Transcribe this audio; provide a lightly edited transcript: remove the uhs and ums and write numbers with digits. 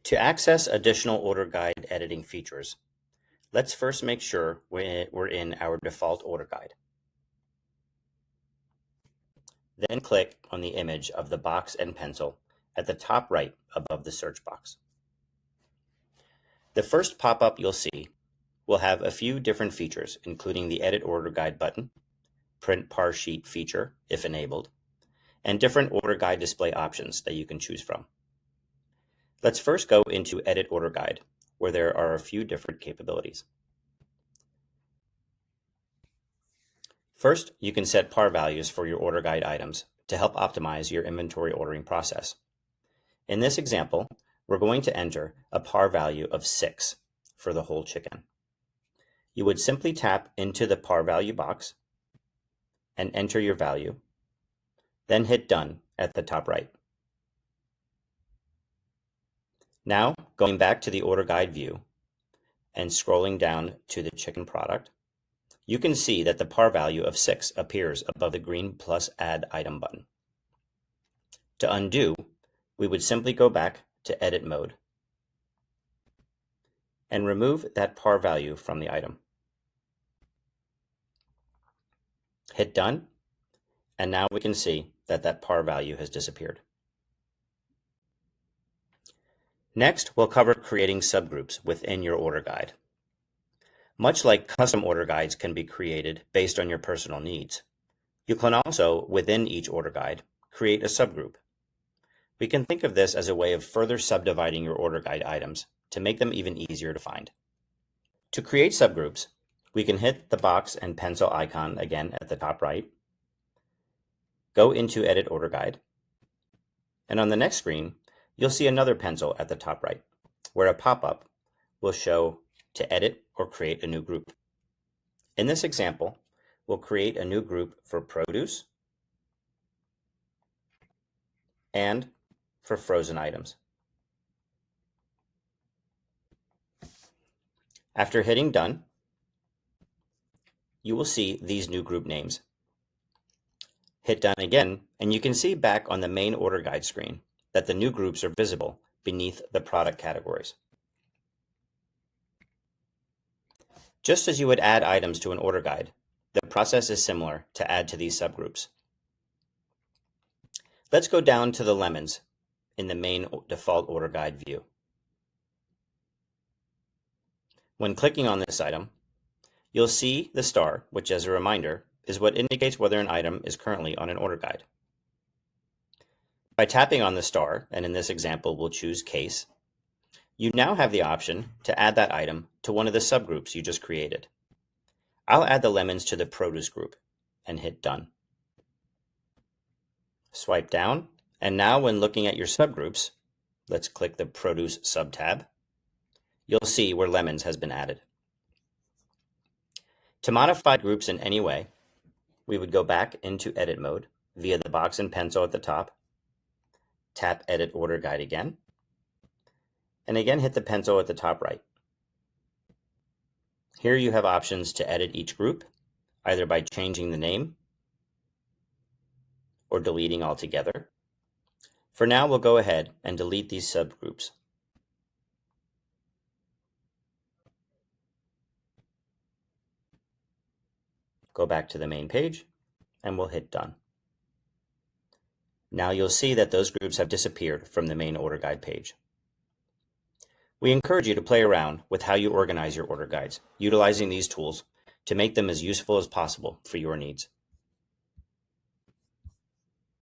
To access additional order guide editing features, let's first make sure we're in our default order guide. Then click on the image of the box and pencil at the top right above the search box. The first pop-up you'll see will have a few different features, including the Edit Order Guide button, Print Par Sheet feature, if enabled, and different order guide display options that you can choose from. Let's first go into Edit Order Guide, where there are a few different capabilities. First, you can set par values for your order guide items to help optimize your inventory ordering process. In this example, we're going to enter a par value of 6 for the whole chicken. You would simply tap into the par value box and enter your value, then hit Done at the top right. Now, going back to the order guide view and scrolling down to the chicken product, you can see that the par value of 6 appears above the green plus Add Item button. To undo, we would simply go back to Edit mode and remove that par value from the item. Hit Done, and now we can see that that par value has disappeared. Next, we'll cover creating subgroups within your order guide. Much like custom order guides can be created based on your personal needs, you can also, within each order guide, create a subgroup. We can think of this as a way of further subdividing your order guide items to make them even easier to find. To create subgroups, we can hit the box and pencil icon again at the top right, go into Edit Order Guide, and on the next screen, you'll see another pencil at the top right, where a pop-up will show to edit or create a new group. In this example, we'll create a new group for produce and for frozen items. After hitting Done, you will see these new group names. Hit Done again, and you can see back on the main order guide screen that the new groups are visible beneath the product categories. Just as you would add items to an order guide, the process is similar to add to these subgroups. Let's go down to the lemons in the main default order guide view. When clicking on this item, you'll see the star, which as a reminder, is what indicates whether an item is currently on an order guide. By tapping on the star, and in this example we'll choose Case, you now have the option to add that item to one of the subgroups you just created. I'll add the lemons to the produce group and hit Done. Swipe down, and now when looking at your subgroups, let's click the Produce subtab, you'll see where lemons has been added. To modify groups in any way, we would go back into Edit mode via the box and pencil at the top, tap Edit Order Guide again, and again hit the pencil at the top right. Here you have options to edit each group, either by changing the name or deleting altogether. For now, we'll go ahead and delete these subgroups. Go back to the main page, and we'll hit Done. Now you'll see that those groups have disappeared from the main order guide page. We encourage you to play around with how you organize your order guides, utilizing these tools to make them as useful as possible for your needs.